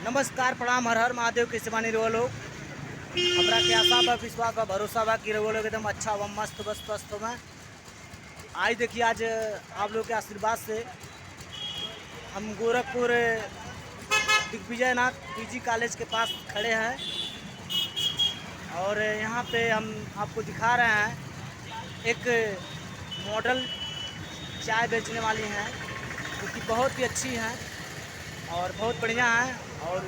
नमस्कार प्रणाम हर हर महादेव के सेवानी रहो लोग। हमरा के आशा बा विश्वास बा भरोसा बा कि रहो लोग एकदम अच्छा व मस्त बस स्वस्थ में। आज देखिए आज आप लोग के आशीर्वाद से हम गोरखपुर दिग्विजयनाथ पीजी कॉलेज के पास खड़े हैं और यहाँ पे हम आपको दिखा रहे हैं एक मॉडल चाय बेचने वाली हैं जो कि बहुत ही अच्छी हैं और बहुत बढ़िया हैं और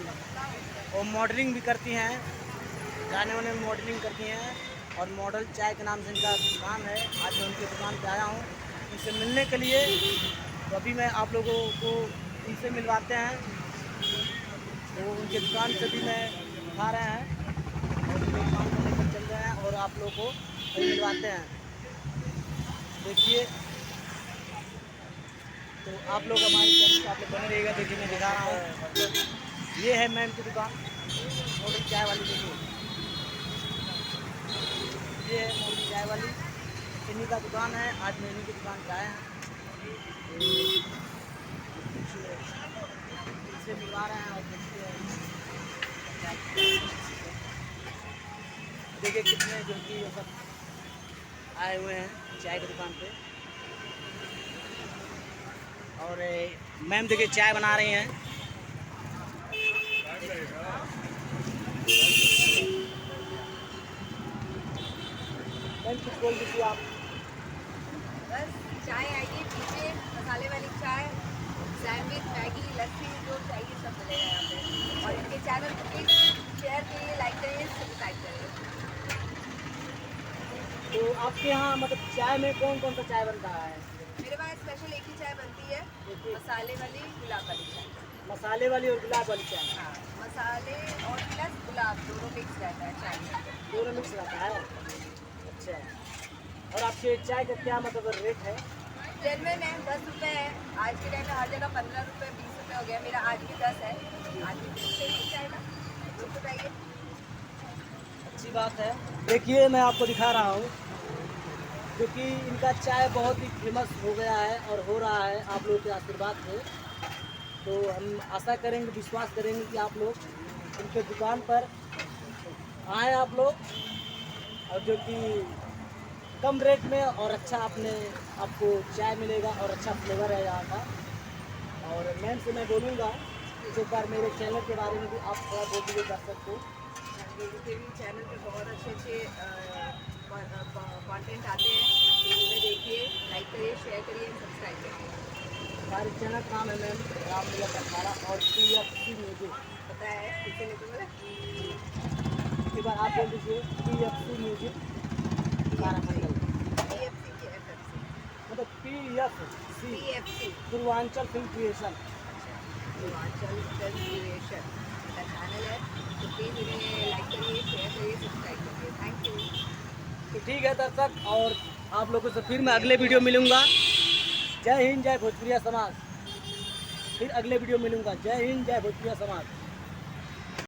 वो मॉडलिंग भी करती हैं, गाने वाने में मॉडलिंग करती हैं और मॉडल चाय के नाम से इनका दुकान है। आज मैं उनकी दुकान पे आया हूँ उनसे मिलने के लिए, तो अभी मैं आप लोगों को उनसे मिलवाते हैं। तो उनके दुकान से भी मैं दिखा रहे हैं और उनके दुकान को लेकर चल रहे हैं और आप लोगों को मिलवाते हैं। देखिए तो आप लोग हमारे चैनल पे आप लोग बने रहिएगा। देखिए मैं दिखा रहा हूँ, ये है मैम की दुकान मॉडल चाय वाली। देखिए ये है मॉडल चाय वाली, इन्हीं का दुकान है। आज मैं इन्हीं की दुकान पे आया हैं, इनसे मिलवा रहे हैं और देखते हैं। देखिए कितने जो कि सब आए हुए हैं चाय की दुकान पे और मैम देखिए चाय बना रही हैं। मैम कुछ बोल दीजिए आप। बस चाय आइए पीजिए, मसाले वाली चाय, सैंडविच, मैगी, लस्सी जो चाहिए सब मिलेगा यहाँ पे। और इनके चैनल को प्लीज शेयर करिए, लाइक करिए, सब्सक्राइब करिए। तो आपके यहाँ मतलब चाय में कौन कौन सा चाय बनता है? मेरे पास स्पेशल एक ही चाय बनती है, मसाले वाली, गुलाब वाली चाय। मसाले वाली और गुलाब वाली चाय? हाँ, मसाले और प्लस गुलाब दोनों मिक्स रहता है चाय में। दोनों मिक्स रहता है। अच्छा, और आपके चाय का क्या मतलब रेट है? जेनवन है, 10 रुपये है। आज के टाइम में हर जगह 15 रुपये 20 रुपये हो गया। मेरा आज भी 10 है, आज भी 20 रुपये मिल जाएगा। तो बताइए, अच्छी बात है। देखिए मैं आपको दिखा रहा हूँ क्योंकि इनका चाय बहुत ही फेमस हो गया है और हो रहा है आप लोगों के आशीर्वाद से। तो हम आशा करेंगे, विश्वास करेंगे कि आप लोग उनके दुकान पर आएँ आप लोग, और जो कि कम रेट में और अच्छा आपको चाय मिलेगा और अच्छा फ्लेवर है यहाँ का। और मैम से मैं बोलूँगा कि एक बार मेरे चैनल के बारे में भी आप थोड़ा बोल दीजिए दर्शक को। मेरे भी चैनल पे बहुत अच्छे कंटेंट आते हैं, तो उन्हें देखिए, लाइक करिए, शेयर करिए, सब्सक्राइब करिए। हमारे चैनल का नाम है मैम रामलीला अखाड़ा और PFC म्यूजिक। पता है किसी ने तो बोला एक बार आप बोल दीजिए PFC म्यूजिक तारामंडल, PFC की FFC, मतलब PFC PFC Purvanchal film creation. Purvanchal film creation का चैनल है, तो प्लीज़ उन्हें लाइक करिए, शेयर करिए, सब्सक्राइब करिए। Thank you. तो ठीक है दर्शक, और आप लोगों से फिर मैं अगले वीडियो मिलूँगा। जय हिंद, जय भोजपुरिया समाज। फिर अगले वीडियो मिलूँगा। जय हिंद, जय भोजपुरिया समाज।